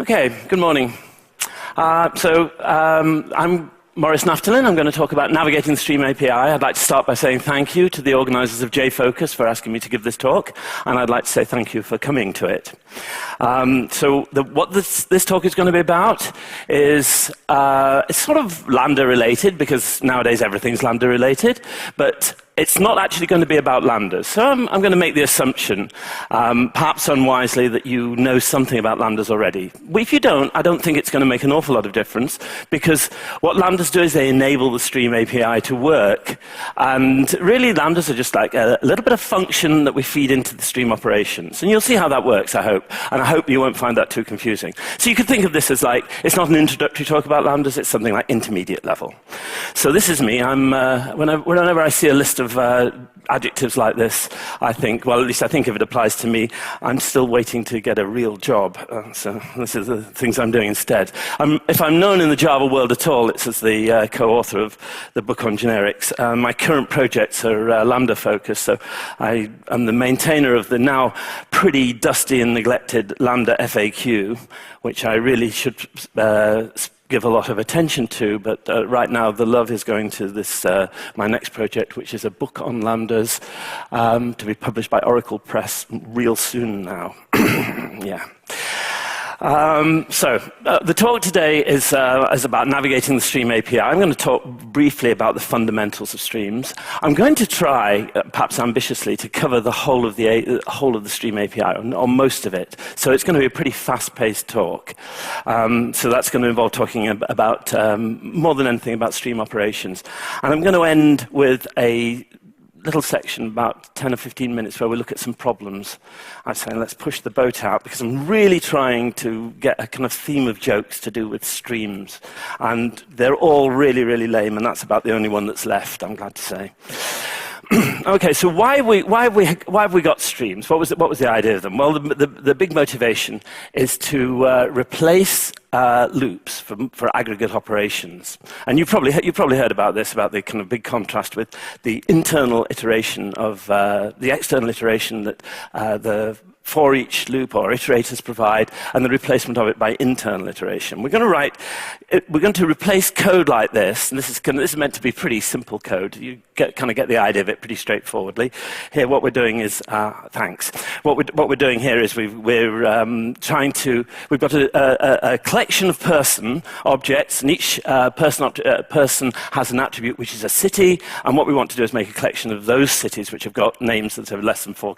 Okay, good morning. I'm Maurice Naftalin. I'm going to talk about navigating the Stream API. I'd like to start by saying thank you to the organizers of JFocus for asking me to give this talk, and I'd like to say thank you for coming to it. What this talk is going to be about is it's sort of Lambda related, because nowadays everything's Lambda related, but it's not actually going to be about lambdas. So I'm going to make the assumption, perhaps unwisely, that you know something about lambdas already. If you don't, I don't think it's going to make an awful lot of difference, because what lambdas do is they enable the Stream API to work. And really, lambdas are just like a little bit of function that we feed into the Stream operations. And you'll see how that works, I hope. And I hope you won't find that too confusing. So you could think of this as like, it's not an introductory talk about lambdas, it's something like intermediate level. So this is me. Whenever I see a list of adjectives like this, I think, well, at least I think if it applies to me, I'm still waiting to get a real job. So this is the things I'm doing instead. If I'm known in the Java world at all, it's as the co-author of the book on generics. My current projects are Lambda focused, so I am the maintainer of the now pretty dusty and neglected Lambda FAQ, which I really should give a lot of attention to, but right now the love is going to this, my next project, which is a book on lambdas to be published by Oracle Press real soon now. Yeah. The talk today is about navigating the Stream API. I'm going to talk briefly about the fundamentals of streams. I'm going to try, perhaps ambitiously, to cover the whole of the Stream API, or most of it. So it's going to be a pretty fast-paced talk. So that's going to involve talking about, more than anything, about Stream operations. And I'm going to end with a little section, about 10 or 15 minutes, where we look at some problems. I'm saying let's push the boat out, because I'm really trying to get a kind of theme of jokes to do with streams. And they're all really, really lame, and that's about the only one that's left, I'm glad to say. Okay, so why have we got streams? What was the idea of them? Well, the big motivation is to replace loops for aggregate operations. And you've probably heard about this, about the kind of big contrast with the internal iteration of the external iteration that the for each loop or iterators provide, and the replacement of it by internal iteration. We're going to replace code like this, and this is meant to be pretty simple code. You kind of get the idea of it pretty straightforwardly. Here, what we're doing is, thanks. What we're doing here is we've got a collection of person objects, and each person has an attribute which is a city, and what we want to do is make a collection of those cities which have got names that have less than four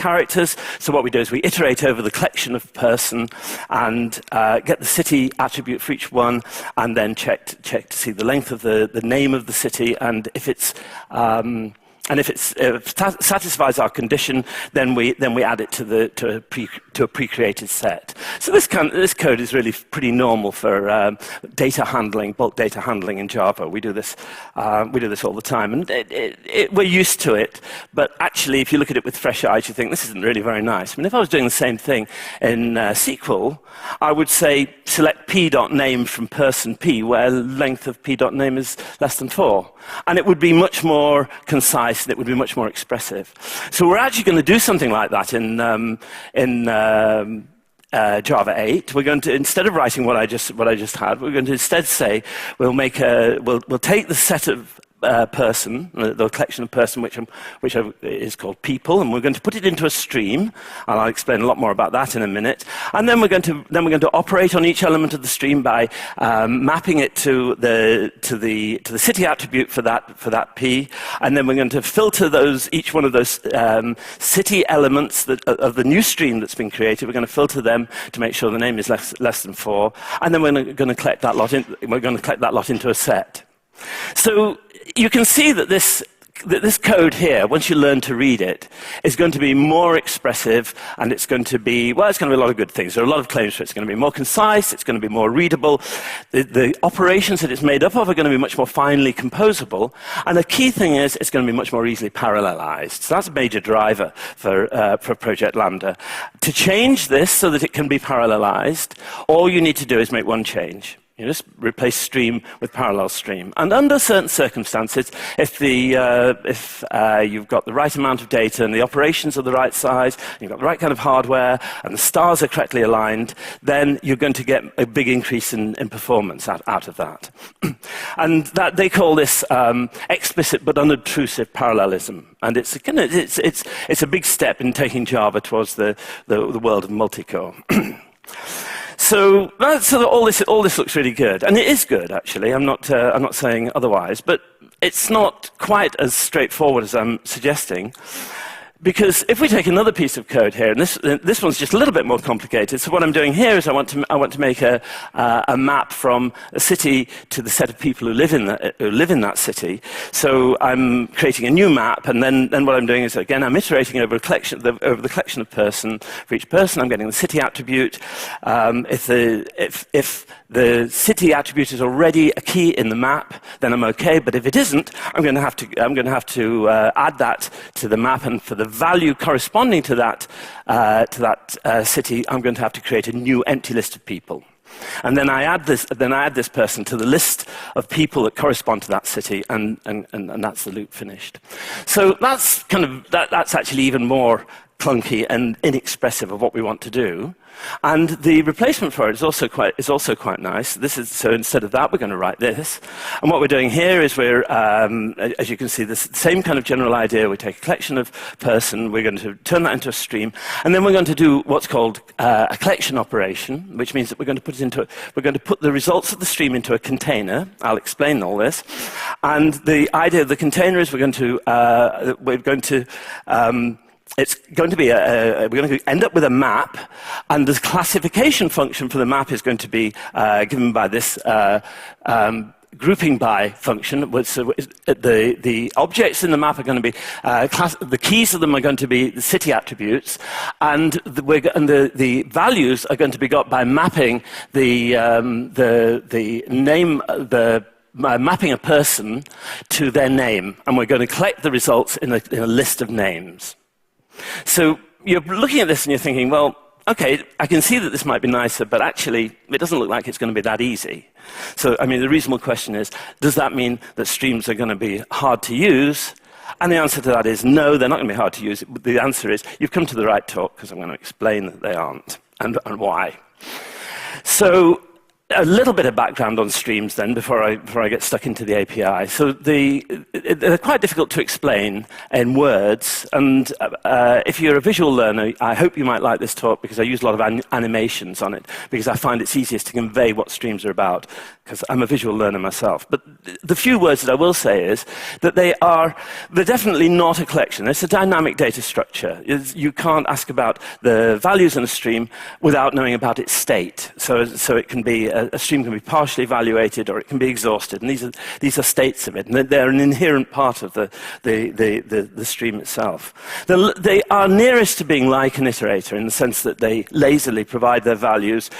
characters. So what we do is we iterate over the collection of person and get the city attribute for each one, and then check to see the length of the name of the city, and if it satisfies our condition, then we add it to a pre-created set. So this code is really pretty normal for data handling, bulk data handling in Java. We do this all the time, and we're used to it. But actually, if you look at it with fresh eyes, you think this isn't really very nice. I mean, if I was doing the same thing in SQL, I would say select p.name from person p, where length of p.name is less than 4, and it would be much more concise. That would be much more expressive. So we're actually going to do something like that in Java 8. We're going to, instead of writing what I just had, we're going to instead say we'll take the set of person, the collection of person, which is called people, and we're going to put it into a stream, and I'll explain a lot more about that in a minute. And then we're going to operate on each element of the stream by mapping it to the city attribute for that p, and then we're going to filter each one of those city elements of the new stream that's been created. We're going to filter them to make sure the name is less than 4, and then we're going to collect that lot into a set. So you can see that this code here, once you learn to read it, is going to be more expressive, and it's going to be a lot of good things. There are a lot of claims for it. It's going to be more concise, it's going to be more readable. The operations that it's made up of are going to be much more finely composable, and the key thing is it's going to be much more easily parallelized. So that's a major driver for Project Lambda. To change this so that it can be parallelized, all you need to do is make one change. You just replace stream with parallel stream. And under certain circumstances, if you've got the right amount of data and the operations are the right size, you've got the right kind of hardware, and the stars are correctly aligned, then you're going to get a big increase in performance out of that. And that they call this explicit but unobtrusive parallelism. And it's a big step in taking Java towards the world of multicore. So all this looks really good, and it is good actually. I'm not saying otherwise, but it's not quite as straightforward as I'm suggesting. Because if we take another piece of code here, and this one's just a little bit more complicated. So what I'm doing here is I want to make a map from a city to the set of people who live in that city. So I'm creating a new map, and then what I'm doing is, again, I'm iterating over the collection of person. For each person, I'm getting the city attribute. If the city attribute is already a key in the map, then I'm okay. But if it isn't, I'm going to have to add that to the map, and for the value corresponding to that city, I'm going to have to create a new empty list of people. And then I add this person to the list of people that correspond to that city, and that's the loop finished. So that's actually even more clunky and inexpressive of what we want to do. And the replacement for it is also quite nice. So instead of that, we're going to write this. And what we're doing here is as you can see, the same kind of general idea. We take a collection of person, we're going to turn that into a stream, and then we're going to do what's called a collection operation, which means that we're going to put the results of the stream into a container. I'll explain all this. And the idea of the container is we're going to end up with a map, and the classification function for the map is going to be given by this grouping by function. So the objects in the map are going to be the keys of them are going to be the city attributes, and the values are going to be got by mapping mapping a person to their name, and we're going to collect the results in a list of names. So you're looking at this and you're thinking, well, okay, I can see that this might be nicer, but actually it doesn't look like it's going to be that easy. So, I mean, the reasonable question is, does that mean that streams are going to be hard to use? And the answer to that is no, they're not going to be hard to use. The answer is, you've come to the right talk, because I'm going to explain that they aren't, and why. So, a little bit of background on streams then, before I get stuck into the API. So they're quite difficult to explain in words, and if you're a visual learner, I hope you might like this talk, because I use a lot of animations on it, because I find it's easiest to convey what streams are about, because I'm a visual learner myself. But the few words that I will say is that they're definitely not a collection. It's a dynamic data structure. You can't ask about the values in a stream without knowing about its state. So it can be a stream can be partially evaluated, or it can be exhausted, and these are states of it, and they're an inherent part of the stream itself. They are nearest to being like an iterator in the sense that they lazily provide their values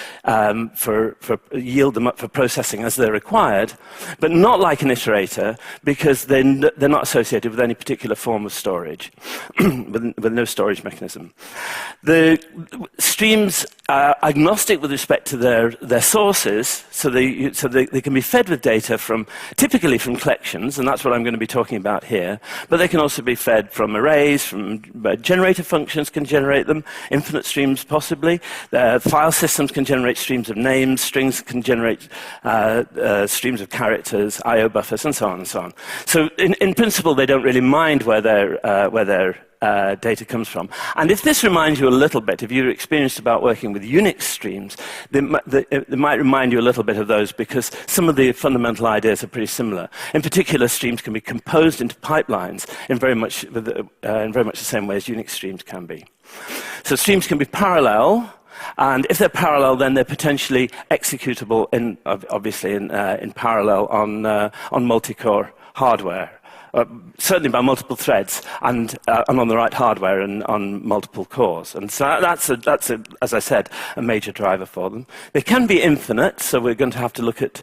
yield them up for processing as they're required, but not like an iterator, because they're not associated with any particular form of storage, with no storage mechanism. The streams are agnostic with respect to their sources. So they can be fed with data typically from collections, and that's what I'm going to be talking about here. But they can also be fed from arrays, from generator functions can generate them, infinite streams possibly. File systems can generate streams of names, strings can generate streams of characters, I/O buffers, and so on and so on. So in principle, they don't really mind where their data comes from. And if this reminds you a little bit, if you're experienced about working with Unix streams, it might remind you a little bit of those, because some of the fundamental ideas are pretty similar. In particular, streams can be composed into pipelines in very much the same way as Unix streams can be. So streams can be parallel, and if they're parallel, then they're potentially executable obviously in parallel on multi-core hardware. Certainly by multiple threads, and on the right hardware and on multiple cores. And so that's, as I said, a major driver for them. They can be infinite, so we're going to have to look at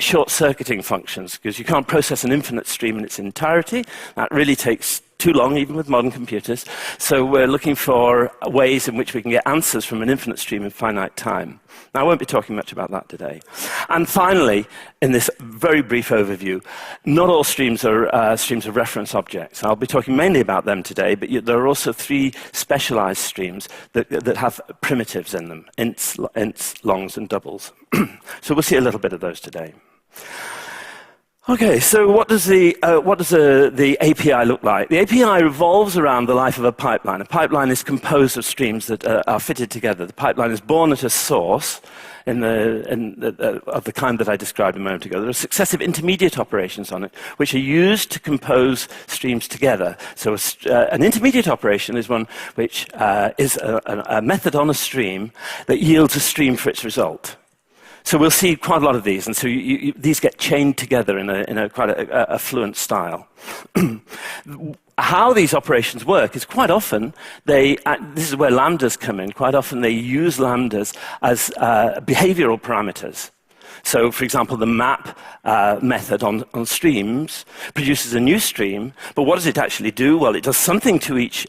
short-circuiting functions, because you can't process an infinite stream in its entirety. That really takes too long, even with modern computers. So we're looking for ways in which we can get answers from an infinite stream in finite time. Now, I won't be talking much about that today. And finally, in this very brief overview, not all streams are streams of reference objects. I'll be talking mainly about them today, but there are also 3 specialized streams that have primitives in them, ints, longs, and doubles. So we'll see a little bit of those today. Okay, so what does the API look like? The API revolves around the life of a pipeline. A pipeline is composed of streams that are fitted together. The pipeline is born at a source of the kind that I described a moment ago. There are successive intermediate operations on it, which are used to compose streams together. So an intermediate operation is one which is a method on a stream that yields a stream for its result. So we'll see quite a lot of these, and so these get chained together in a quite a fluent style. How these operations work is quite often this is where lambdas come in. Quite often they use lambdas as behavioral parameters. So, for example, the map method on streams produces a new stream, but what does it actually do? Well, it does something to each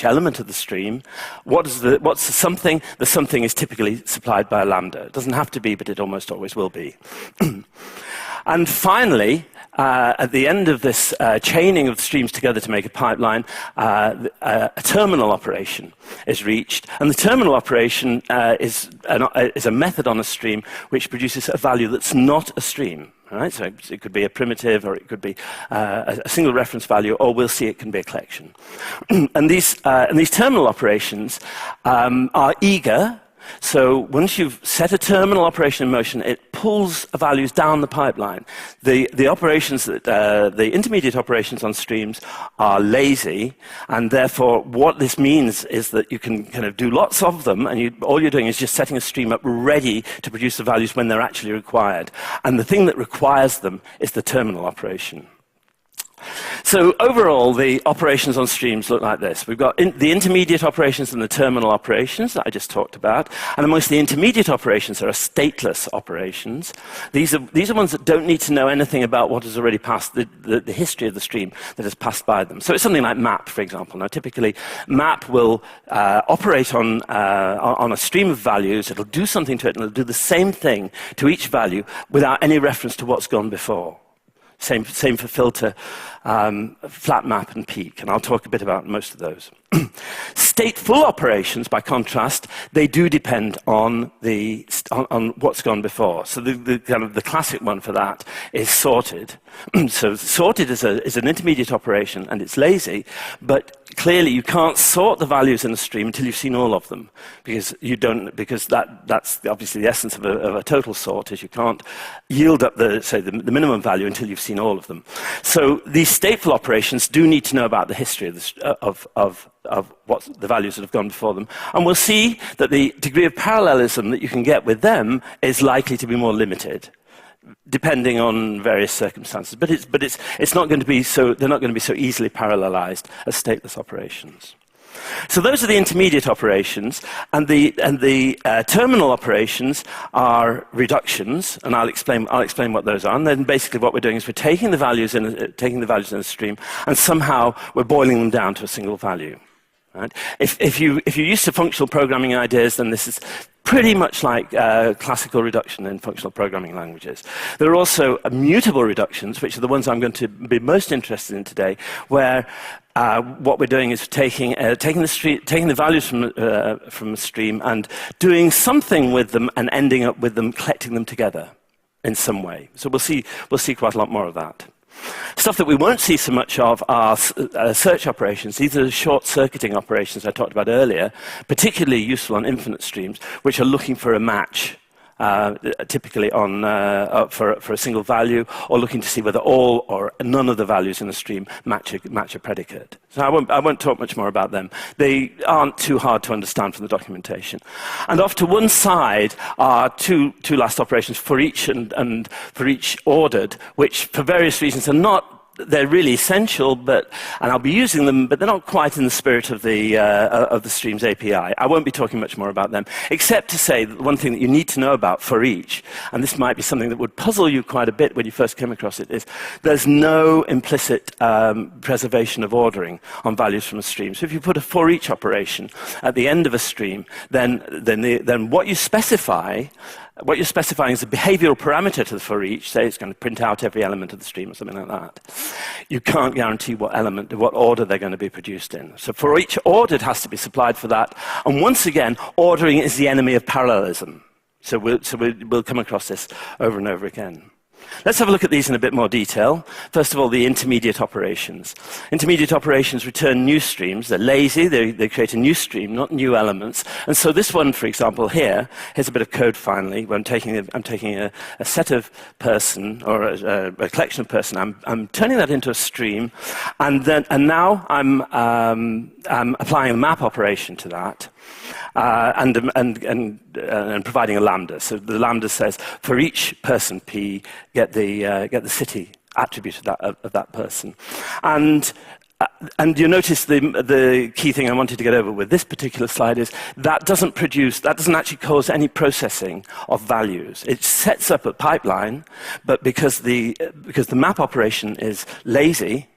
element of the stream. What's the something? The something is typically supplied by a lambda. It doesn't have to be, but it almost always will be. And finally, at the end of this chaining of streams together to make a pipeline, a terminal operation is reached. And the terminal operation is a method on a stream which produces a value that's not a stream. Right? So it could be a primitive, or it could be a single reference value, or we'll see it can be a collection. And these terminal operations are eager. So once you've set a terminal operation in motion, it pulls values down the pipeline. The operations the intermediate operations on streams are lazy, and therefore what this means is that you can kind of do lots of them, and all you're doing is just setting a stream up ready to produce the values when they're actually required. And the thing that requires them is the terminal operation. So overall, the operations on streams look like this. We've got the intermediate operations and the terminal operations that I just talked about. And amongst the intermediate operations, there are stateless operations. These are ones that don't need to know anything about what has already passed, the history of the stream that has passed by them. So it's something like map, for example. Now, typically, map will operate on a stream of values. It'll do something to it, and it'll do the same thing to each value without any reference to what's gone before. Same for filter, flat map, and peak, and I'll talk a bit about most of those. Stateful operations, by contrast, they do depend on what's gone before. So the classic one for that is sorted. So sorted is an intermediate operation, and it's lazy, but clearly you can't sort the values in a stream until you've seen all of them, because that's obviously the essence of a total sort, is you can't yield up the minimum value until you've seen all of them. So these stateful operations do need to know about the history of what the values that have gone before them. And we'll see that the degree of parallelism that you can get with them is likely to be more limited, depending on various circumstances. But it's not going to be so, they're not going to be so easily parallelized as stateless operations. So those are the intermediate operations, and the terminal operations are reductions, and I'll explain what those are. And then basically what we're doing is we're taking the values in a stream, and somehow we're boiling them down to a single value. Right? If you're used to functional programming ideas, then this is pretty much like classical reduction in functional programming languages. There are also mutable reductions, which are the ones I'm going to be most interested in today, where what we're doing is taking the values from a stream and doing something with them, and ending up with them, collecting them together in some way. So we'll see quite a lot more of that. Stuff that we won't see so much of are search operations. These are the short-circuiting operations I talked about earlier, particularly useful on infinite streams, which are looking for a match, typically for a single value, or looking to see whether all or none of the values in a stream match a predicate. So I won't talk much more about them. They aren't too hard to understand from the documentation. And off to one side are two last operations for each and for each ordered, which for various reasons are not they're really essential, and I'll be using them, but they're not quite in the spirit of the Streams API. I won't be talking much more about them, except to say that one thing that you need to know about for each, and this might be something that would puzzle you quite a bit when you first came across it, is there's no implicit preservation of ordering on values from a stream. So if you put a for each operation at the end of a stream, then what you're specifying is a behavioral parameter to the for each. Say it's going to print out every element of the stream or something like that. You can't guarantee what order they're going to be produced in. So for each ordered has to be supplied for that. And once again, ordering is the enemy of parallelism. So we'll come across this over and over again. Let's have a look at these in a bit more detail. First of all, the intermediate operations. Intermediate operations return new streams. They're lazy. They create a new stream, not new elements. And so this one, for example, here's a bit of code finally, where I'm taking a set of person, or a collection of person. I'm turning that into a stream, and now I'm applying a map operation to that. And providing a lambda. So the lambda says, for each person P, get the city attribute of that person. And you notice the key thing I wanted to get over with this particular slide is that doesn't actually cause any processing of values. It sets up a pipeline, but because the map operation is lazy,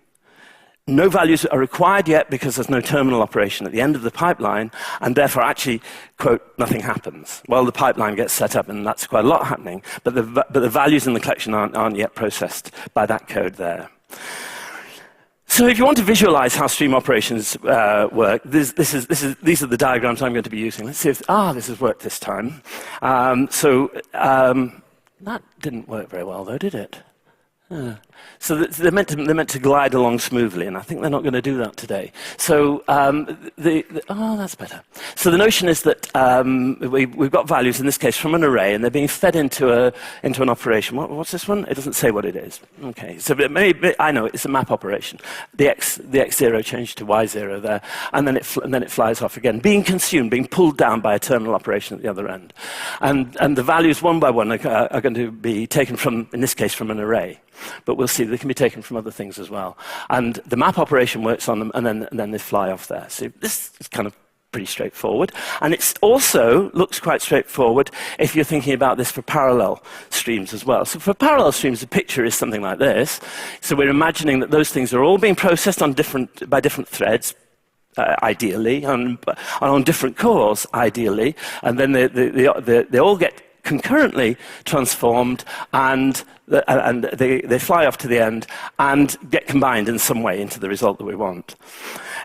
no values are required yet because there's no terminal operation at the end of the pipeline, and therefore actually, quote, nothing happens. Well, the pipeline gets set up, and that's quite a lot happening, but the values in the collection aren't yet processed by that code there. So if you want to visualize how stream operations work, these are the diagrams I'm going to be using. Let's see if, this has worked this time. That didn't work very well, though, did it? So they're meant to glide along smoothly, and I think they're not going to do that today. So that's better. So the notion is that we've got values in this case from an array, and they're being fed into an operation. What's this one? It doesn't say what it is. Okay, so maybe I know it's a map operation. The x0 changed to y0 there, and then it flies off again, being consumed, being pulled down by a terminal operation at the other end, and the values one by one are going to be taken from, in this case, from an array. But we'll see, they can be taken from other things as well. And the map operation works on them, and then they fly off there. So this is kind of pretty straightforward. And it also looks quite straightforward if you're thinking about this for parallel streams as well. So for parallel streams, the picture is something like this. So we're imagining that those things are all being processed by different threads, ideally, and on different cores, ideally. And then they all get concurrently transformed, and they fly off to the end and get combined in some way into the result that we want.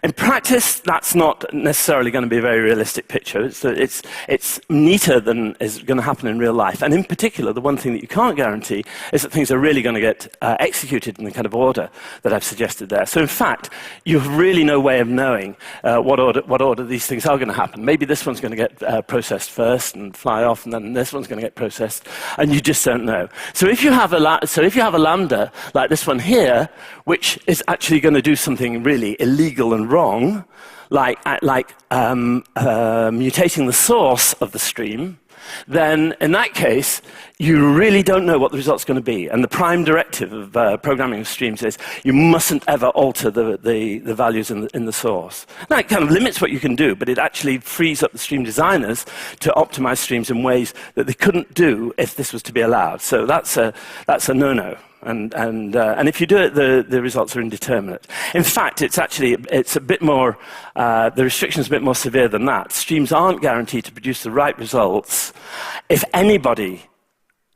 In practice, that's not necessarily going to be a very realistic picture. It's neater than is going to happen in real life. And in particular, the one thing that you can't guarantee is that things are really going to get executed in the kind of order that I've suggested there. So in fact, you have really no way of knowing what order these things are going to happen. Maybe this one's going to get processed first and fly off, and then this one's going to get processed, and you just don't know. So if you have a lambda like this one here, which is actually going to do something really illegal and wrong, like mutating the source of the stream, then in that case, you really don't know what the result's going to be. And the prime directive of programming of streams is you mustn't ever alter the values in the source. Now, it kind of limits what you can do, but it actually frees up the stream designers to optimize streams in ways that they couldn't do if this was to be allowed. So that's a no-no. And if you do it, the results are indeterminate. In fact, it's a bit more, the restriction's a bit more severe than that. Streams aren't guaranteed to produce the right results if anybody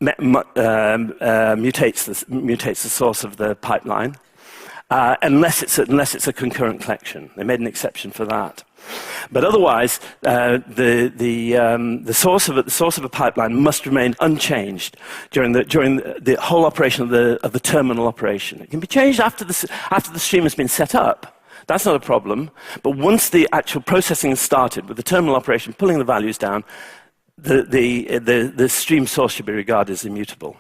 mutates the source of the pipeline, unless it's a concurrent collection. They made an exception for that. But otherwise, the source of a pipeline must remain unchanged during the whole operation of the terminal operation. It can be changed after the stream has been set up. That's not a problem. But once the actual processing has started with the terminal operation pulling the values down, the stream source should be regarded as immutable.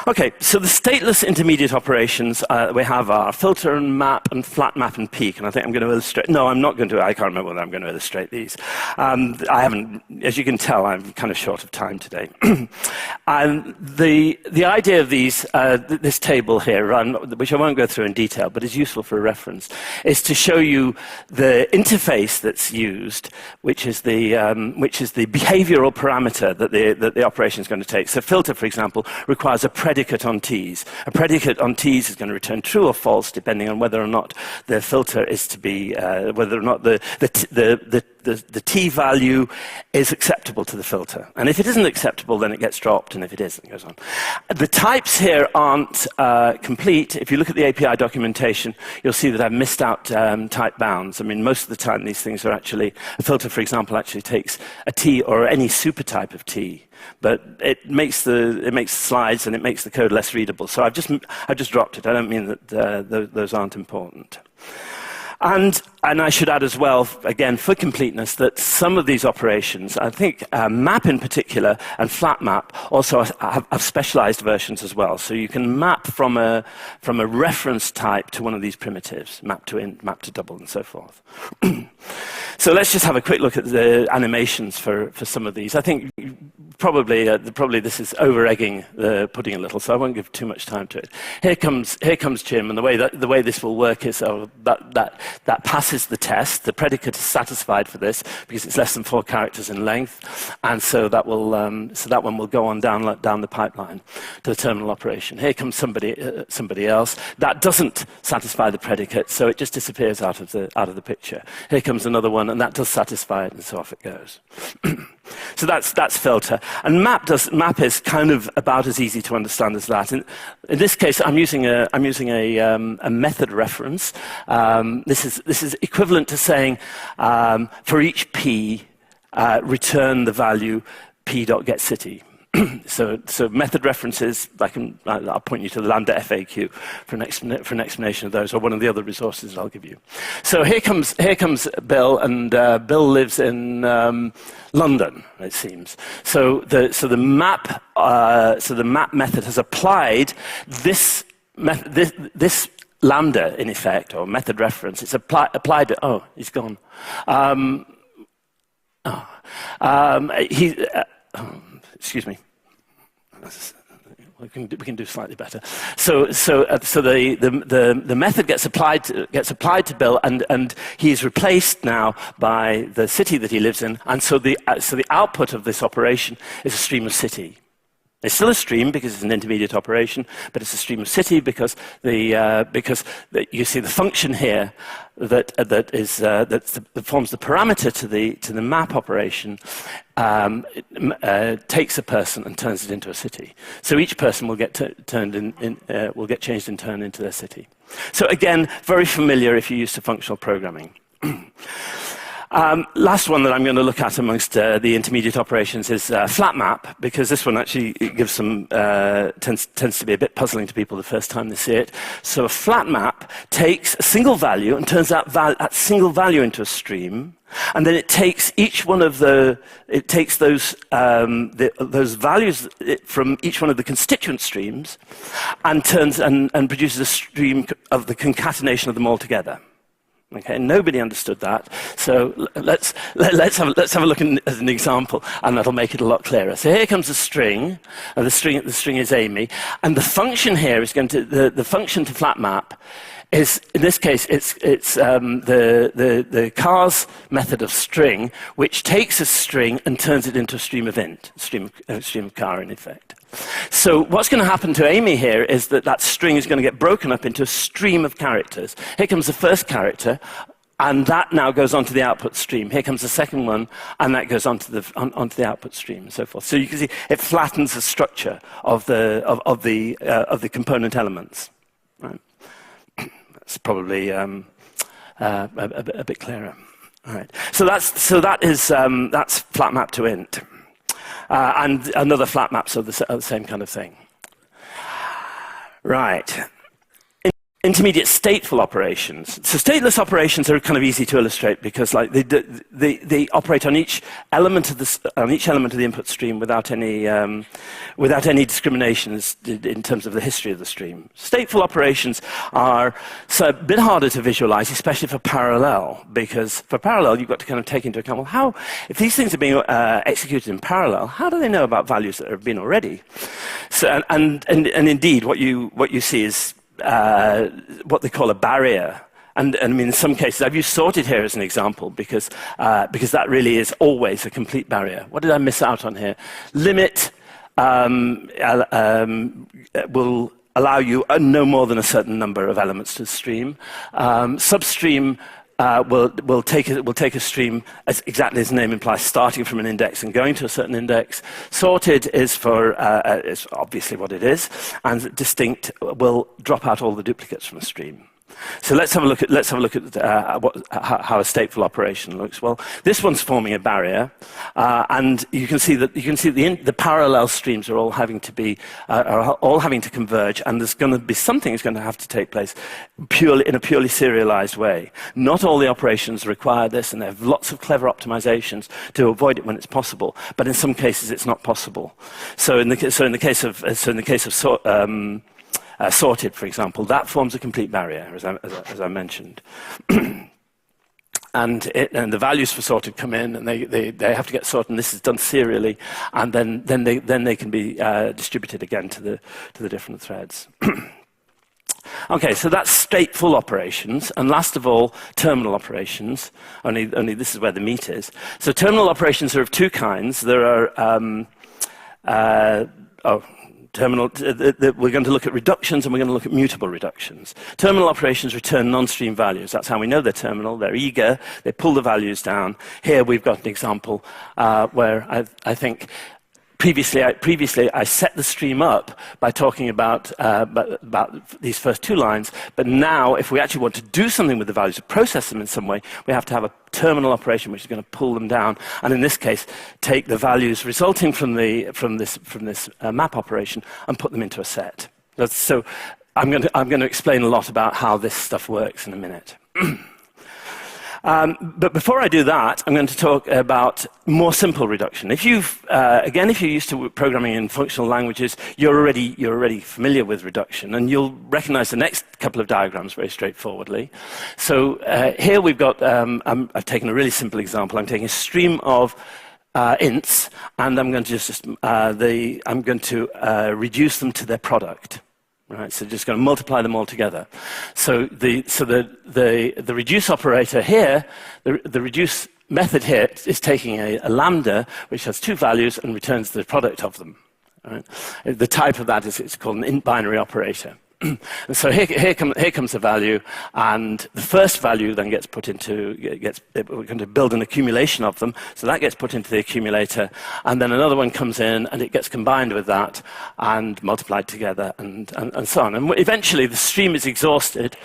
Okay, so the stateless intermediate operations we have are filter and map and flat map and peak, and I think I'm going to illustrate. No, I'm not going to. I can't remember whether I'm going to illustrate these. I haven't, as you can tell, I'm kind of short of time today. And the idea of these, this table here, which I won't go through in detail, but is useful for a reference, is to show you the interface that's used, which is the behavioral parameter that the operation is going to take. So filter, for example, requires a predicate on T's. A predicate on T's is going to return true or false depending on whether or not the filter is to be, whether or not the T value is acceptable to the filter. And if it isn't acceptable, then it gets dropped, and if it is, it goes on. The types here aren't complete. If you look at the API documentation, you'll see that I've missed out type bounds. I mean, most of the time these things are actually, a filter, for example, actually takes a T or any supertype of T. But it makes slides and it makes the code less readable. So I've just dropped it. I don't mean that those aren't important. And I should add as well, again, for completeness, that some of these operations, I think map in particular and flat map also have specialized versions as well. So you can map from a reference type to one of these primitives, map to int, map to double, and so forth. So let's just have a quick look at the animations for some of these. I think probably this is over-egging the pudding a little, so I won't give too much time to it. Here comes Jim, and the way this will work is that passes the test. The predicate is satisfied for this because it's less than 4 characters in length, and so that one will go on down the pipeline to the terminal operation. Here comes somebody else. That doesn't satisfy the predicate, so it just disappears out of the picture. Here comes another one, and that does satisfy it, and so off it goes. So that's filter. And map is kind of about as easy to understand as that. In this case, I'm using a method reference. This is equivalent to saying for each p, return the value p.getCity. So method references, I'll point you to the Lambda FAQ for an explanation of those, or one of the other resources I'll give you. So here comes Bill, and Bill lives in London, it seems. So the map method has applied this Lambda, in effect, or method reference. It's applied it. Oh, he's gone. Excuse me. We can do slightly better. So the method gets applied to Bill, and he's replaced now by the city that he lives in, and so the output of this operation is a stream of city. It's still a stream because it's an intermediate operation, but it's a stream of city because you see the function here that forms the parameter to the map operation takes a person and turns it into a city. So each person will get changed in turn into their city. So again, very familiar if you're used to functional programming. Last one that I'm going to look at amongst the intermediate operations is flat map, because this one actually gives tends to be a bit puzzling to people the first time they see it. So a flat map takes a single value and turns that single value into a stream, and then it takes those values from each one of the constituent streams and produces a stream of the concatenation of them all together. Okay, nobody understood that, so let's have a look at an example, and that'll make it a lot clearer. So here comes a string, and the string is Amy, and the function here is going to the function to flat map is, in this case, it's the cars method of string, which takes a string and turns it into a stream of int, stream of car in effect. So what's going to happen to Amy here is that string is going to get broken up into a stream of characters. Here comes the first character, and that now goes onto the output stream. Here comes the second one, and that goes onto the output stream, and so forth. So you can see it flattens the structure of the component elements. Right? That's probably a bit clearer. All right. So that's flat map to int. And another flat maps are the same kind of thing. Right. intermediate stateful operations. So stateless operations are kind of easy to illustrate because like they operate on each element of the input stream without any discriminations in terms of the history of the stream. Stateful operations are a bit harder to visualize, especially for parallel, because for parallel you've got to kind of take into account, well, how, if these things are being executed in parallel, how do they know about values that have been already? So, and indeed, what you see is what they call a barrier. And I mean, in some cases, I've used sorted here as an example because that really is always a complete barrier. What did I miss out on here? Limit will allow you no more than a certain number of elements to the stream. Substream will take a stream, as exactly as the name implies, starting from an index and going to a certain index. Sorted is obviously what it is, and distinct will drop out all the duplicates from a stream. So let's have a look at how a stateful operation looks. Well, this one's forming a barrier, and you can see that the parallel streams are all having to converge, and there's going to be something that's going to have to take place in a purely serialized way. Not all the operations require this, and there are lots of clever optimizations to avoid it when it's possible. But in some cases, it's not possible. So in the case of sorted, for example, that forms a complete barrier, as I mentioned. And the values for sorted come in, and they have to get sorted, and this is done serially, and then they can be distributed again to the different threads. Okay, so that's stateful operations, and last of all, terminal operations. Only this is where the meat is. So terminal operations are of two kinds. There are we're going to look at reductions, and we're going to look at mutable reductions. Terminal operations return non-stream values. That's how we know they're terminal. They're eager. They pull the values down. Here we've got an example where I think previously I set the stream up by talking about these first two lines, but now if we actually want to do something with the values, to process them in some way, we have to have a terminal operation which is going to pull them down, and in this case, take the values resulting from this map operation and put them into a set. So I'm going to explain a lot about how this stuff works in a minute. But before I do that, I'm going to talk about more simple reduction. If you're used to programming in functional languages, you're already familiar with reduction, and you'll recognize the next couple of diagrams very straightforwardly. So here we've got, I've taken a really simple example. I'm taking a stream of ints, and I'm going to reduce them to their product. Right, so just going to multiply them all together. So the reduce operator here, the reduce method here is taking a lambda which has two values and returns the product of them. Right? The type of that is it's called an int binary operator. And so here comes the value, and the first value then gets put into, we're going to build an accumulation of them, so that gets put into the accumulator, and then another one comes in, and it gets combined with that, and multiplied together, and so on. And eventually the stream is exhausted,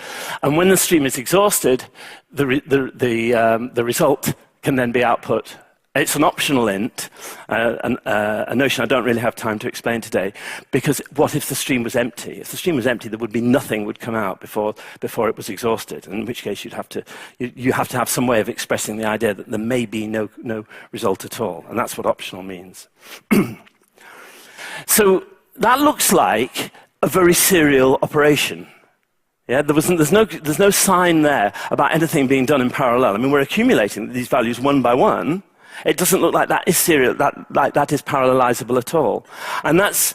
and when the stream is exhausted, the result can then be output. It's an optional int, a notion I don't really have time to explain today, because what if the stream was empty? If the stream was empty, there would be nothing would come out before it was exhausted, in which case you have to have some way of expressing the idea that there may be no result at all, and that's what optional means. So that looks like a very serial operation. Yeah, there's no sign there about anything being done in parallel. I mean, we're accumulating these values one by one. It doesn't look like that is serial, that is parallelizable at all. And that's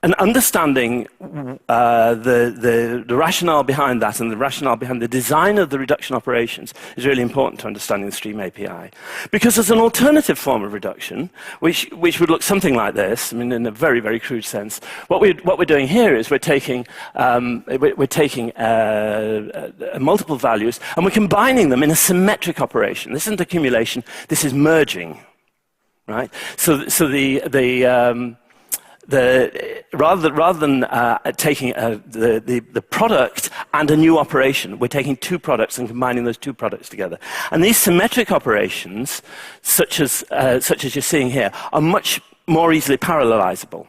an understanding the rationale behind that, and the rationale behind the design of the reduction operations is really important to understanding the Stream API. Because there's an alternative form of reduction, which would look something like this. I mean, in a very, very crude sense. What we're doing here is we're taking multiple values, and we're combining them in a symmetric operation. This isn't accumulation, this is merging, right? So rather than taking the product and a new operation, we're taking two products and combining those two products together. And these symmetric operations, such as you're seeing here, are much more easily parallelizable.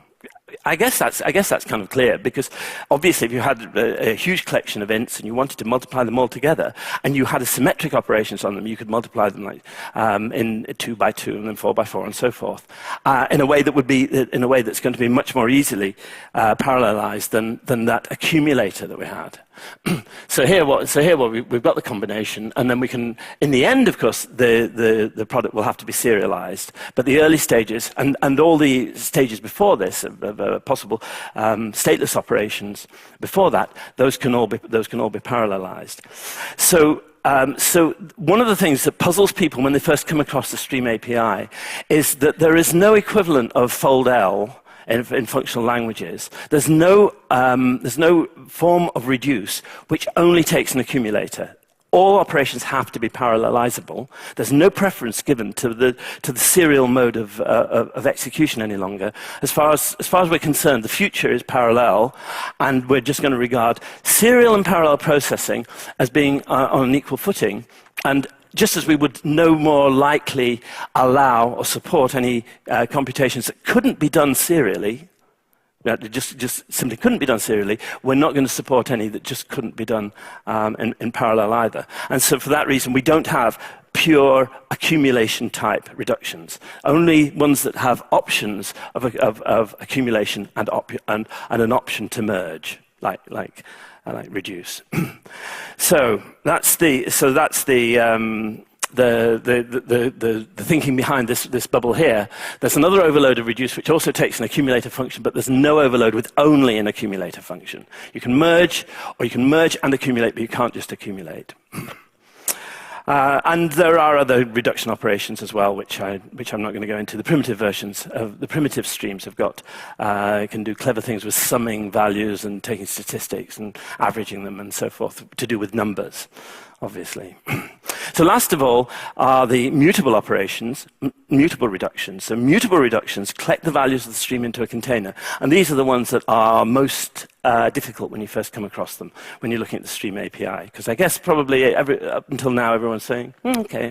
I guess that's kind of clear, because obviously if you had a huge collection of ints and you wanted to multiply them all together, and you had symmetric operations on them, you could multiply them like in 2 by 2 and then 4 by 4 and so forth, in a way that's going to be much more easily parallelized than that accumulator that we had. So here we've got the combination, and then we can, in the end, of course, the product will have to be serialized. But the early stages and all the stages before this of possible stateless operations before that, those can all be parallelized. So one of the things that puzzles people when they first come across the Stream API is that there is no equivalent of fold L in functional languages. There's no form of reduce which only takes an accumulator. All operations have to be parallelizable. There's no preference given to the serial mode of execution any longer. As far as we're concerned, the future is parallel, and we're just going to regard serial and parallel processing as being on an equal footing. And just as we would no more likely allow or support any computations that couldn't be done serially, just simply couldn't be done serially, we're not going to support any that just couldn't be done in parallel either. And so for that reason, we don't have pure accumulation type reductions, only ones that have options of accumulation and an option to merge, like reduce. So that's the thinking behind this bubble here. There's another overload of reduce which also takes an accumulator function, but there's no overload with only an accumulator function. You can merge, or you can merge and accumulate, but you can't just accumulate. And there are other reduction operations as well, which I'm not going to go into. The primitive versions of the primitive streams have got can do clever things with summing values and taking statistics and averaging them and so forth, to do with numbers, obviously. So last of all are the mutable operations, mutable reductions. So mutable reductions collect the values of the stream into a container, and these are the ones that are most difficult when you first come across them, when you're looking at the Stream API, because I guess probably up until now everyone's saying, okay.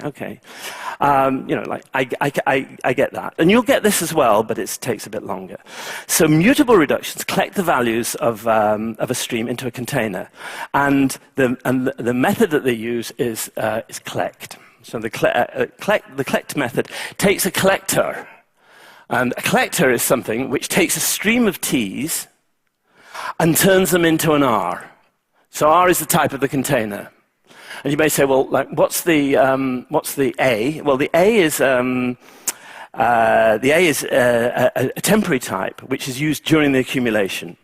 I get that. And you'll get this as well, but it takes a bit longer. So mutable reductions collect the values of a stream into a container, and the method that they use is collect. So the collect method takes a collector, and a collector is something which takes a stream of T's and turns them into an R. So R is the type of the container. And you may say, well, like, what's the A? Well, the A is a temporary type which is used during the accumulation.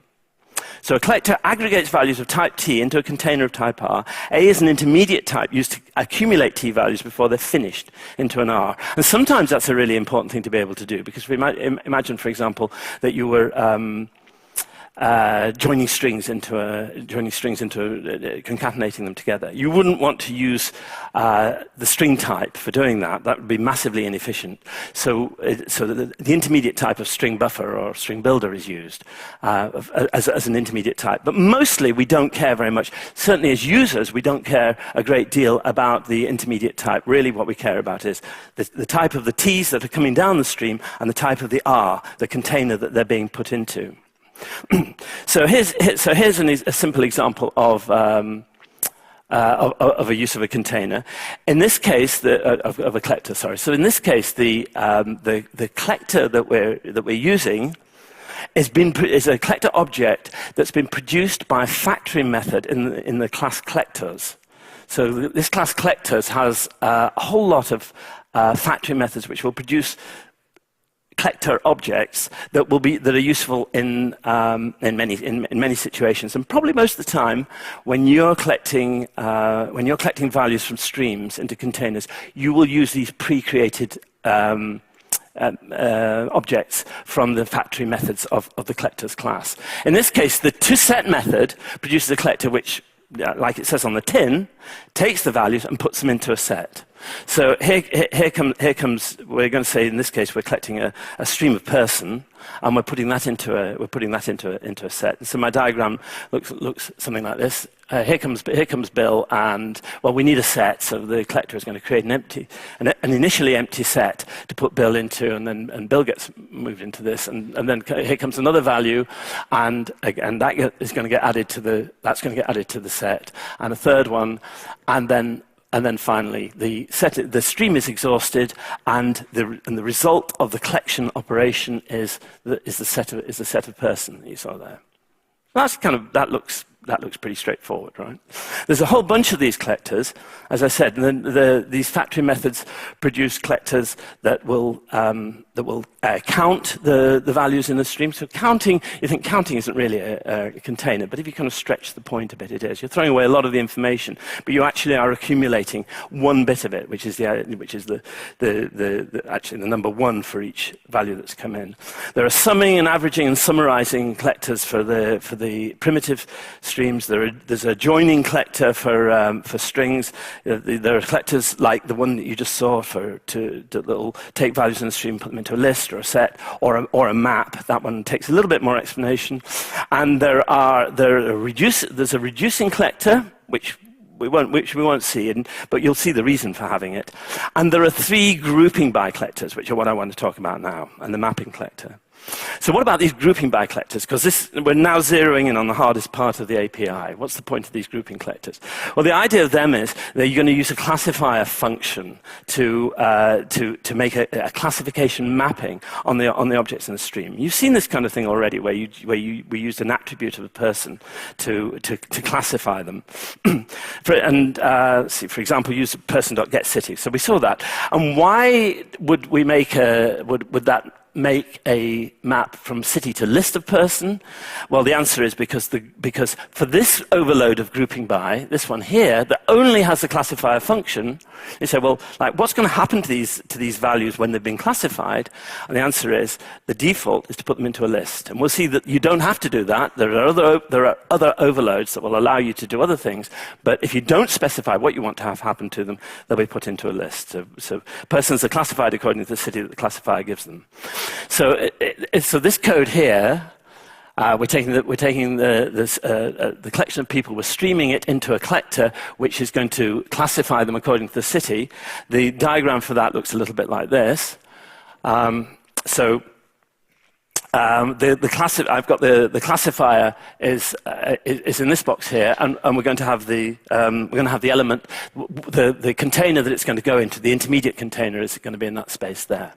So a collector aggregates values of type T into a container of type R. A is an intermediate type used to accumulate T values before they're finished into an R. And sometimes that's a really important thing to be able to do, because we might imagine, for example, that you were joining strings into concatenating them together. You wouldn't want to use the string type for doing that. That would be massively inefficient. So the intermediate type of string buffer or string builder is used as an intermediate type. But mostly we don't care very much. Certainly as users, we don't care a great deal about the intermediate type. Really what we care about is the type of the T's that are coming down the stream and the type of the R, the container that they're being put into. So here's a simple example of a use of a container. In this case, of a collector. Sorry. So in this case, the collector that we're using is a collector object that's been produced by a factoring method in the class collectors. So this class collectors has a whole lot of factoring methods which will produce collector objects that are useful in many situations, and probably most of the time when you're collecting values from streams into containers, you will use these pre-created objects from the factory methods of the collectors class. In this case, the toSet method produces a collector which, like it says on the tin, takes the values and puts them into a set. So here comes, we're going to say in this case we're collecting a stream of person, and we're putting that into a set. And so my diagram looks something like this. Here comes Bill, and well, we need a set, so the collector is going to create an initially empty set to put Bill into, and Bill gets moved into this, and then here comes another value, and again that is going to get added to the set, and a third one, and then finally the stream is exhausted, and the result of the collection operation is the set of person that you saw there. That looks pretty straightforward, right? There's a whole bunch of these collectors, as I said, and these factory methods produce collectors that will count the values in the stream. So you think counting isn't really a container, but if you kind of stretch the point a bit, it is. You're throwing away a lot of the information, but you actually are accumulating one bit of it, which is actually the number one for each value that's come in. There are summing and averaging and summarizing collectors for the primitive streams. There's a joining collector for strings. There are collectors like the one that you just saw that will take values in the stream, put them into a list or a set or a map. That one takes a little bit more explanation. And there's a reducing collector, which we won't see, but you'll see the reason for having it. And there are 3 grouping by collectors, which are what I want to talk about now, and the mapping collector. So what about these grouping by collectors? Because we're now zeroing in on the hardest part of the API. What's the point of these grouping collectors? Well, the idea of them is that you're going to use a classifier function to make a classification mapping on the objects in the stream. You've seen this kind of thing already, where we used an attribute of a person to classify them. For example, use person.getCity. So we saw that. And why would we would that make a map from city to list of person? Well, the answer is because for this overload of grouping by, this one here, that only has the classifier function, you say, well, like, what's going to happen to these values when they've been classified? And the answer is the default is to put them into a list. And we'll see that you don't have to do that. There are other overloads that will allow you to do other things. But if you don't specify what you want to have happen to them, they'll be put into a list. So persons are classified according to the city that the classifier gives them. So this code here, we're taking the collection of people, we're streaming it into a collector, which is going to classify them according to the city. The diagram for that looks a little bit like this. I've got the classifier is in this box here, and we're going to have the element, the container that it's going to go into. The intermediate container is going to be in that space there.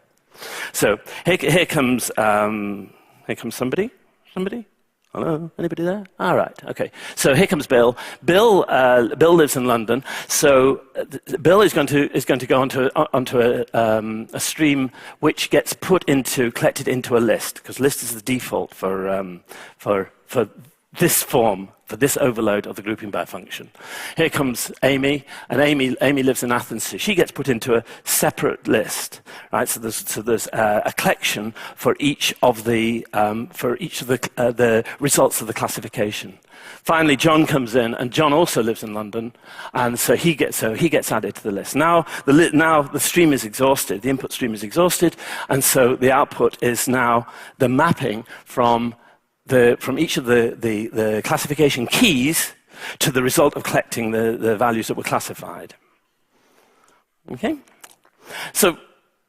So here comes somebody. Hello, anybody there? All right, okay. So here comes Bill. Bill lives in London. So Bill is going to go onto a stream which gets collected into a list, because list is the default for this form, for this overload of the grouping by function. Here comes Amy, and Amy lives in Athens, so she gets put into a separate list, right? So there's a collection for each of the results of the classification. Finally, John comes in, and John also lives in London, and so he gets added to the list. Now the stream is exhausted, the input stream is exhausted, and so the output is now the mapping from each of the classification keys to the result of collecting the values that were classified. Okay? So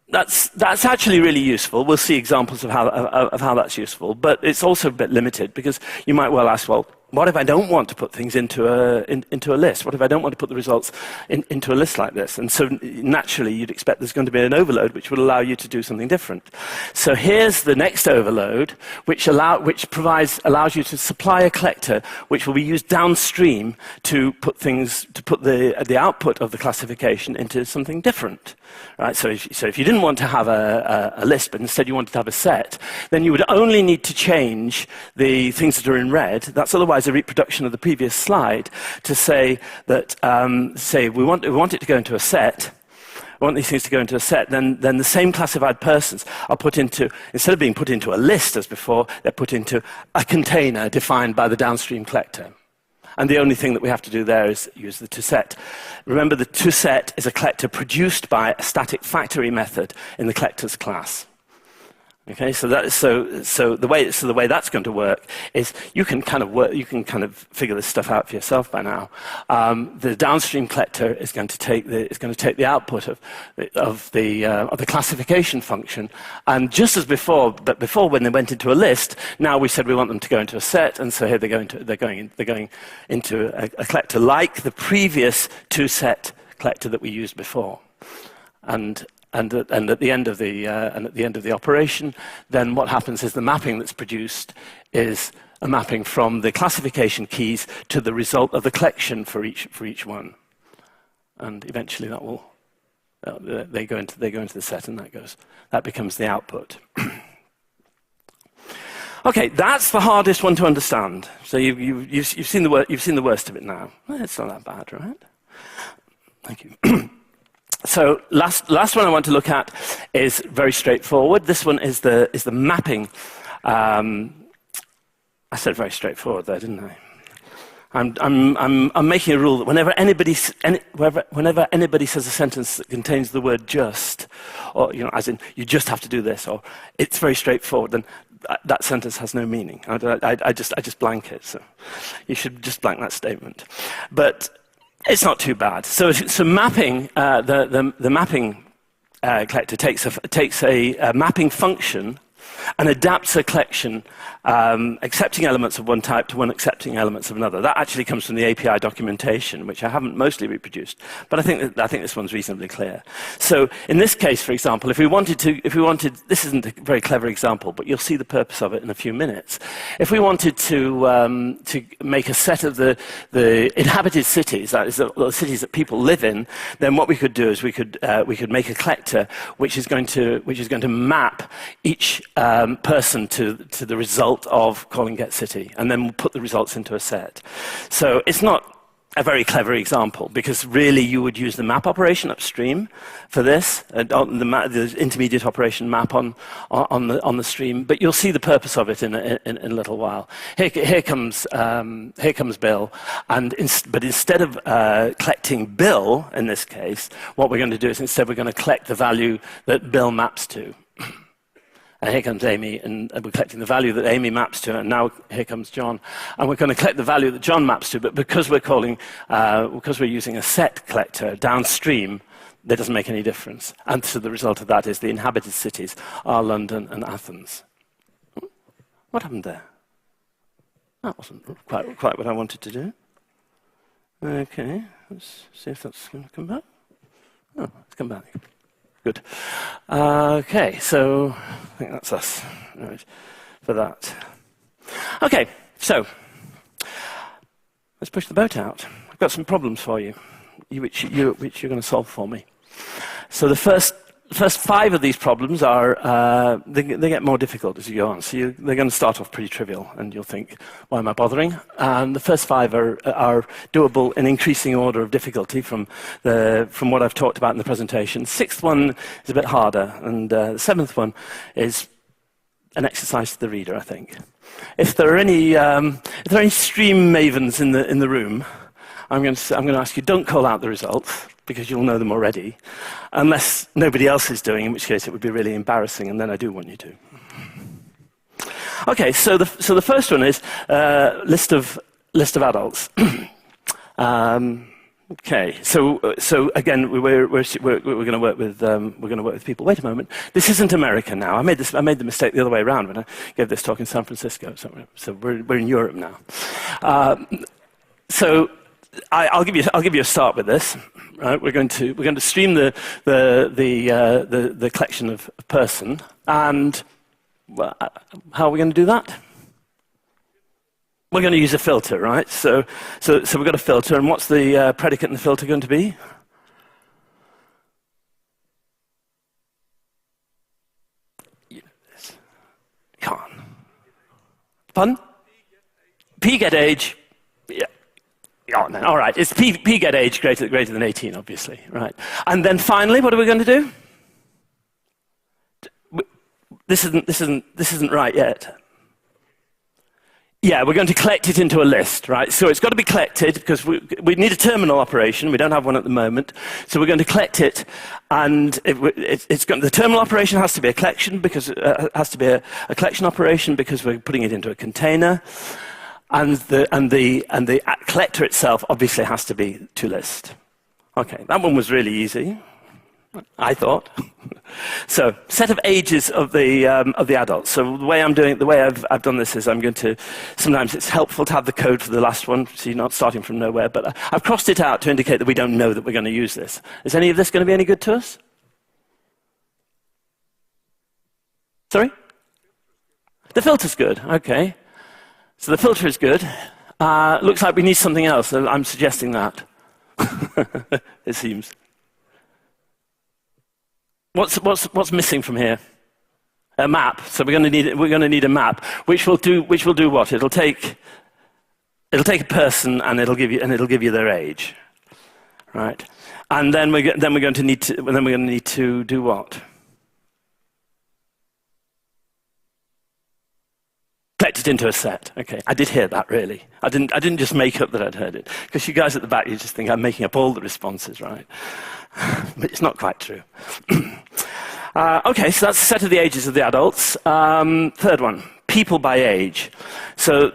that's actually really useful. We'll see examples of how that's useful, but it's also a bit limited, because you might well ask, well, what if I don't want to put things into a list? What if I don't want to put the results into a list like this? And so naturally, you'd expect there's going to be an overload which would allow you to do something different. So here's the next overload, which allows you to supply a collector which will be used downstream to put the output of the classification into something different. Right? So if you didn't want to have a list, but instead you wanted to have a set, then you would only need to change the things that are in red. That's otherwise a reproduction of the previous slide, to say that we want it to go into a set. We want these things to go into a set. Then the same classified persons are put into, instead of being put into a list as before, they're put into a container defined by the downstream collector. And the only thing that we have to do there is use the toSet. Remember, the toSet is a collector produced by a static factory method in the collectors class. Okay, so the way that's going to work is you can kind of figure this stuff out for yourself by now. The downstream collector is going to take the output of the classification function, and just as before, but before when they went into a list, now we said we want them to go into a set, and so here they're going into a collector like the previous toSet collector that we used before, and at the end of the operation, then what happens is the mapping that's produced is a mapping from the classification keys to the result of the collection for each one, and eventually that will they go into the set, and that becomes the output. Okay, that's the hardest one to understand. So you've seen the worst of it now. Well, it's not that bad, right? Thank you. So last one I want to look at is very straightforward. This one is the mapping. I said very straightforward there, didn't I? I'm making a rule that whenever anybody says a sentence that contains the word just, or as in you just have to do this, or it's very straightforward, then that sentence has no meaning. I just blank it. So you should just blank that statement. But it's not too bad. So mapping, the mapping collector takes a mapping function and adapts a collection, accepting elements of one type to one accepting elements of another. That actually comes from the API documentation, which I haven't mostly reproduced, but I think this one's reasonably clear. So in this case, for example, if we wanted, this isn't a very clever example, but you'll see the purpose of it in a few minutes. If we wanted to make a set of the inhabited cities, that is the cities that people live in, then what we could do is we could make a collector which is going to map each person to the result of calling getCity, and then we'll put the results into a set. So it's not a very clever example, because really you would use the map operation upstream for this, the intermediate operation map on the stream. But you'll see the purpose of it in a little while. Here comes Bill, but instead of collecting Bill in this case, what we're going to do is instead we're going to collect the value that Bill maps to. And here comes Amy, and we're collecting the value that Amy maps to, and now here comes John. And we're going to collect the value that John maps to, but because we're using a set collector downstream, that doesn't make any difference. And so the result of that is the inhabited cities are London and Athens. What happened there? That wasn't quite what I wanted to do. Okay, let's see if that's going to come back. Oh, it's come back. Good. Okay, so I think that's us for that. Okay, so let's push the boat out. I've got some problems for you, which you're going to solve for me. So the first 5 of these problems are, they get more difficult as you go on. So they're going to start off pretty trivial, and you'll think, why am I bothering? And the first 5 are doable in increasing order of difficulty from what I've talked about in the presentation. The 6th one is a bit harder, and the 7th one is an exercise to the reader, I think. If there are any stream mavens in the room, I'm going to ask you, don't call out the results, because you'll know them already, unless nobody else is doing, in which case it would be really embarrassing, and then I do want you to. Okay, so the first one is list of adults. Okay, so again we're going to work with people. Wait a moment, this isn't America now. I made the mistake the other way around when I gave this talk in San Francisco. So we're in Europe now. So I'll give you a start with this. Right, we're going to stream the collection of person, and how are we going to do that? We're going to use a filter, right? So we've got a filter, and what's the predicate in the filter going to be? Come on. Pardon? P get age. Yeah. Oh, no. All right, it's P get age greater than 18, obviously, right? And then finally, what are we going to do? This isn't right yet. Yeah, we're going to collect it into a list, right? So it's got to be collected because we need a terminal operation. We don't have one at the moment. So we're going to collect it, and the terminal operation has to be a collection because it has to be a collection operation because we're putting it into a container, and the collector itself obviously has to be toList. Okay, that one was really easy, I thought. So, set of ages of the adults. So the way I've done this is I'm going to. Sometimes it's helpful to have the code for the last one, so you're not starting from nowhere. But I've crossed it out to indicate that we don't know that we're going to use this. Is any of this going to be any good to us? Sorry? The filter's good. Okay. So the filter is good. Looks like we need something else. I'm suggesting that. It seems. What's missing from here? A map. So we're going to need a map, which will do what? It'll take a person and it'll give you their age, right? And then we're going to need to do what? Collect it into a set. Okay, I did hear that, really. I didn't just make up that I'd heard it. Because you guys at the back, you just think I'm making up all the responses, right? But it's not quite true. Okay, so that's the set of the ages of the adults. Third one, people by age. So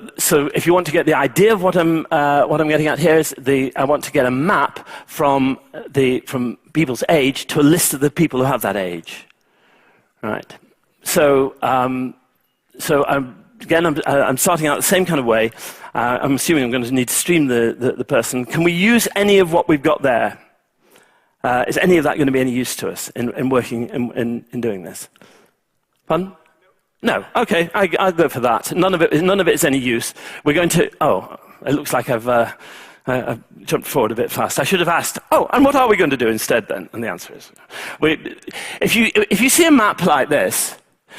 if you want to get the idea of what I'm getting at here is I want to get a map from people's age to a list of the people who have that age, right? So Again, I'm starting out the same kind of way. I'm assuming I'm going to need to stream the person. Can we use any of what we've got there? Is any of that going to be any use to us in working in doing this? Pardon? No. Okay, I'll go for that. None of it is any use. We're going to. Oh, it looks like I've jumped forward a bit fast. I should have asked. Oh, and what are we going to do instead then? And the answer is, if you see a map like this.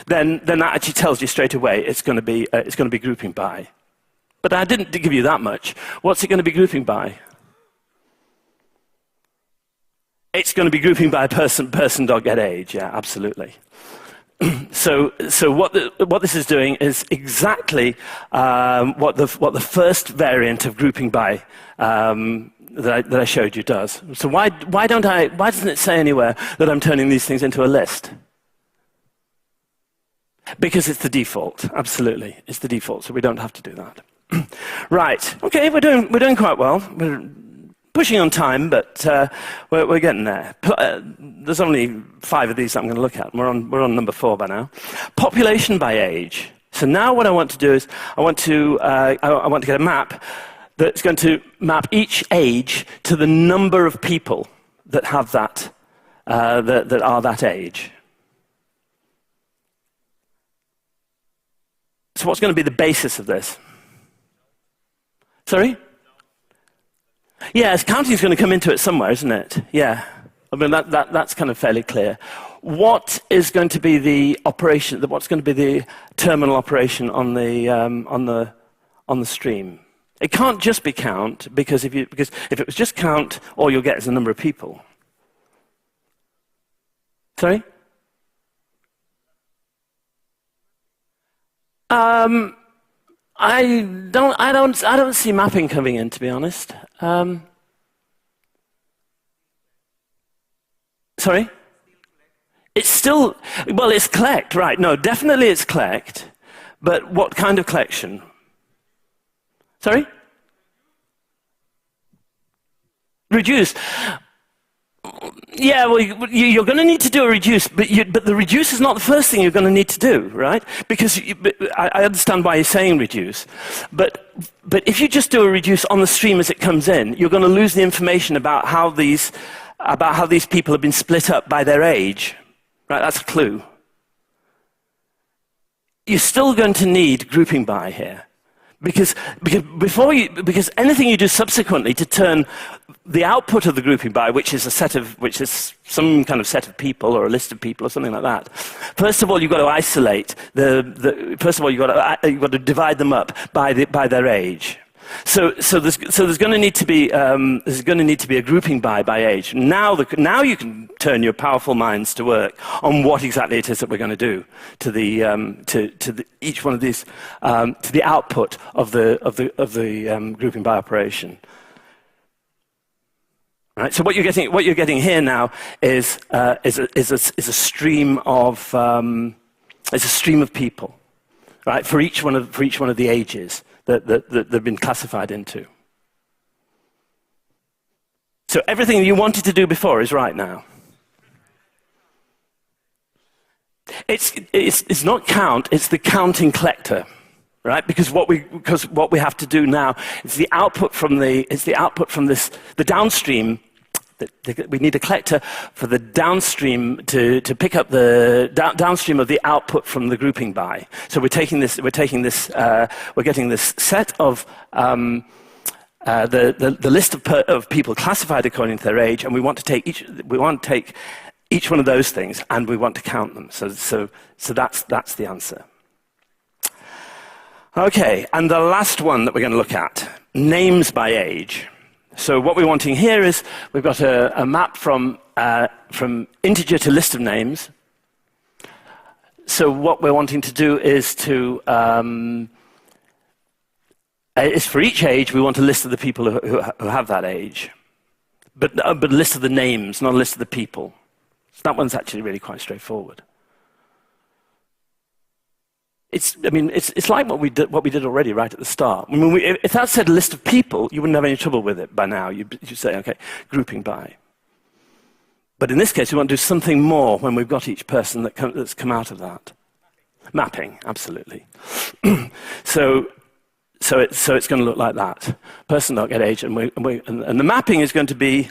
Then that actually tells you straight away it's going to be grouping by. But I didn't give you that much. What's it going to be grouping by? It's going to be grouping by person, dot, get age. Yeah, absolutely. So what this is doing is exactly what the first variant of grouping by that I showed you does. So why doesn't it say anywhere that I'm turning these things into a list? Because it's the default, absolutely. It's the default, so we don't have to do that. Right, okay, we're doing quite well. We're pushing on time, but we're getting there. There's only 5 of these that I'm going to look at. We're on number 4 by now. Population by age. So now what I want to do is I want to get a map that's going to map each age to the number of people that have that that are that age. So what's going to be the basis of this? Sorry? Yes, counting is going to come into it somewhere, isn't it? Yeah. I mean, that's kind of fairly clear. What is going to be the operation? What's going to be the terminal operation on the stream? It can't just be count because if it was just count, all you'll get is the number of people. Sorry? I don't see mapping coming in, to be honest. Sorry? It's still, well, it's collect, right? No, definitely it's collect, but what kind of collection? Sorry? Reduce. Yeah, well, you're going to need to do a reduce, but the reduce is not the first thing you're going to need to do, right? Because I understand why you're saying reduce, but if you just do a reduce on the stream as it comes in, you're going to lose the information about how these people have been split up by their age, right? That's a clue. You're still going to need grouping by here. Because anything you do subsequently to turn the output of the grouping by, which is some kind of set of people or a list of people or something like that. First of all, you've got to isolate first of all, you've got to divide them up by their age. there's going to need to be a grouping by age. Now you can turn your powerful minds to work on what exactly it is that we're going to do to each one of these to the output of the grouping by operation. Right. So what you're getting here now is a stream of people, right? For each one of the ages that they've been classified into. So everything you wanted to do before is right now. It's not count, it's the counting collector, right? Because what we have to do now is the output from the downstream. We need a collector for the downstream to pick up the downstream of the output from the grouping by. So we're getting this set of the list of people classified according to their age, and we want to take each one of those things, and we want to count them. So that's the answer. Okay, and the last one that we're going to look at, names by age. So what we're wanting here is we've got a map from integer to list of names. So what we're wanting to do is for each age we want a list of the people who have that age, but a list of the names, not a list of the people. So that one's actually really quite straightforward. It's like what we did already right at the start. I mean, if that said a list of people, you wouldn't have any trouble with it by now. You'd say, okay, grouping by. But in this case, we want to do something more when we've got each person that's come out of that. Mapping, absolutely. So it's going to look like that. Person.getAge, and the mapping is going to be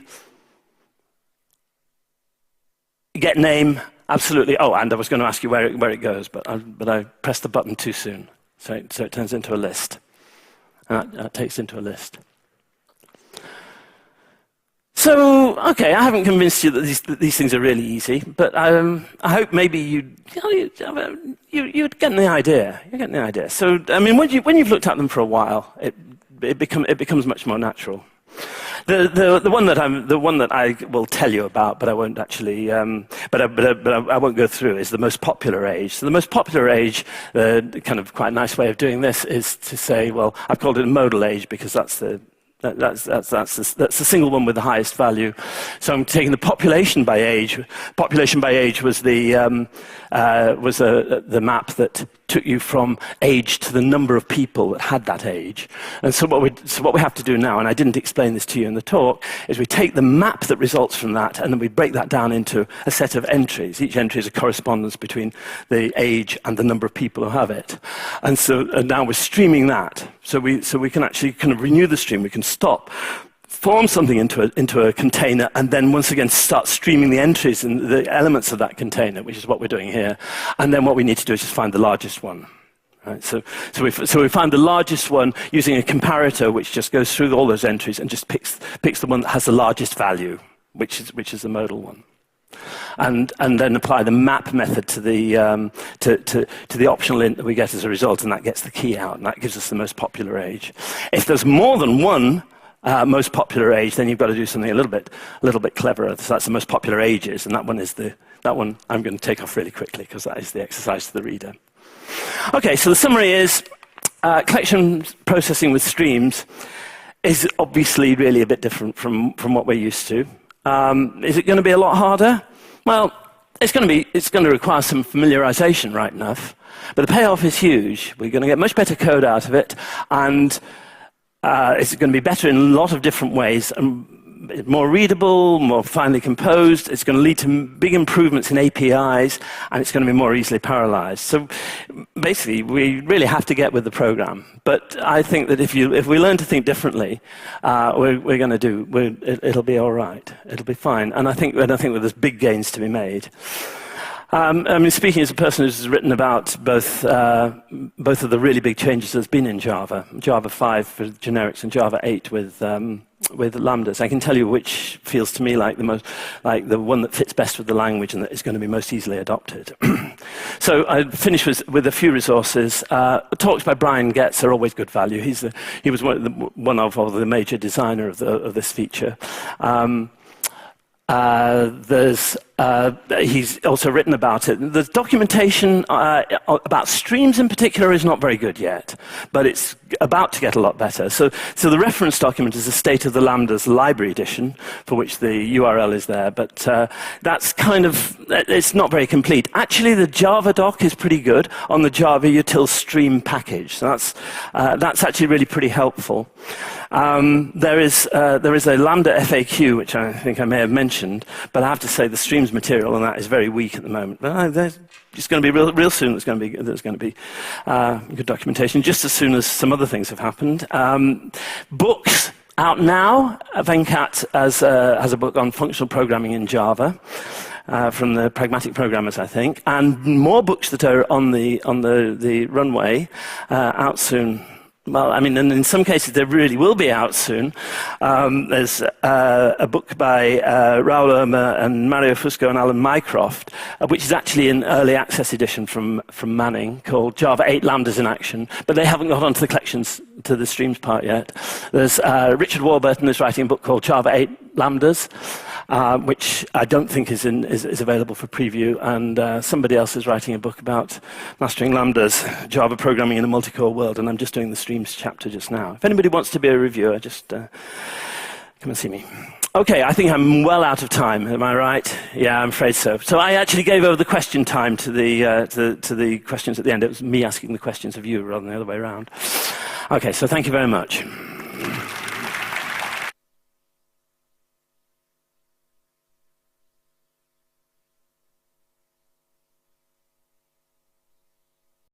get name. Absolutely. Oh, and I was going to ask you where it goes, but I pressed the button too soon. So it turns into a list. And that takes into a list. So, okay, I haven't convinced you that these things are really easy, but I hope maybe you'd get the idea. You're getting the idea. So, I mean, when you've looked at them for a while, it becomes much more natural. The one that I will tell you about, but I won't actually, but I won't go through, is the most popular age. So the most popular age, kind of quite nice way of doing this is to say, well, I've called it a modal age because that's the single one with the highest value. So I'm taking the population by age. Population by age was the map that took you from age to the number of people that had that age. And so what we have to do now, and I didn't explain this to you in the talk, is we take the map that results from that, and then we break that down into a set of entries. Each entry is a correspondence between the age and the number of people who have it. And now we're streaming that. So we can actually kind of renew the stream. We can stop, form something into a container, and then once again start streaming the entries and the elements of that container, which is what we're doing here. And then what we need to do is just find the largest one. Right? So we find the largest one using a comparator, which just goes through all those entries and just picks the one that has the largest value, which is the modal one. And then apply the map method to the optional int that we get as a result, and that gets the key out, and that gives us the most popular age. If there's more than one most popular age, then you've got to do something a little bit cleverer. So that's the most popular ages, and that one I'm going to take off really quickly because that is the exercise to the reader. Okay, so the summary is collection processing with streams is obviously really a bit different from what we're used to. Is it going to be a lot harder? Well, it's going to require some familiarization, right enough. But the payoff is huge. We're going to get much better code out of it, and it's going to be better in a lot of different ways, and more readable, more finely composed. It's going to lead to big improvements in APIs, and it's going to be more easily parallelized. So basically, we really have to get with the program. But I think that if we learn to think differently, it'll be all right. It'll be fine. And I think there's big gains to be made. I mean, speaking as a person who's written about both of the really big changes there's been in Java 5 for generics and Java 8 with lambdas. I can tell you which feels to me like the one that fits best with the language and that is going to be most easily adopted. So I finish with a few resources. Talks by Brian Getz are always good value. He was one of the major designer of this feature. He's also written about it. The documentation about streams in particular is not very good yet, but it's about to get a lot better. So the reference document is the State of the Lambdas library edition, for which the URL is there, but that's it's not very complete. Actually, the Java doc is pretty good on the Java util stream package. So that's actually really pretty helpful. There is a Lambda FAQ, which I think I may have mentioned, but I have to say the streams material on that is very weak at the moment. But it's going to be real soon. There's going to be good documentation, just as soon as some other things have happened. Books out now. Venkat has a book on functional programming in Java. From the Pragmatic Programmers, I think, and more books that are on the runway out soon. Well, I mean, and in some cases they really will be out soon. There's a book by Raoul Irma and Mario Fusco and Alan Mycroft, which is actually an early access edition from Manning, called Java 8 Lambdas in Action, but they haven't got onto the collections to the streams part yet. There's Richard Warburton is writing a book called Java 8 Lambdas, which I don't think is available for preview, and somebody else is writing a book about mastering lambdas, Java programming in a multi-core world, and I'm just doing the streams chapter just now. If anybody wants to be a reviewer, just come and see me. Okay, I think I'm well out of time. Am I right? Yeah, I'm afraid so. So I actually gave over the question time to the questions at the end. It was me asking the questions of you rather than the other way around. Okay, so thank you very much.